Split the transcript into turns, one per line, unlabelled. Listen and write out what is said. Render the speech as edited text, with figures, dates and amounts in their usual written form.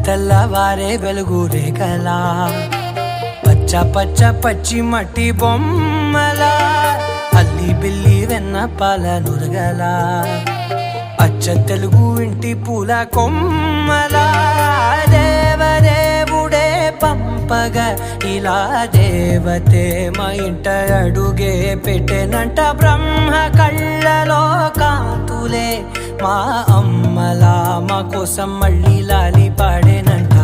తెల్లవారే వెలుగు రేఖలా పచ్చ పచ్చ పచ్చి మట్టి బొమ్మలా అల్లి బిల్లి వెన్న పాల నురగలా అచ్చ తెలుగు ఇంటి పూల కొమ్మలా దేవదేవుడే పంపగా ఇలా దేవతే మా ఇంట అడుగే పెట్టెనంట బ్రహ్మ కళ్ళలో కాంతులే మా అమ్మలా మా కోసం మళ్ళీ లాలి పాడేనంట.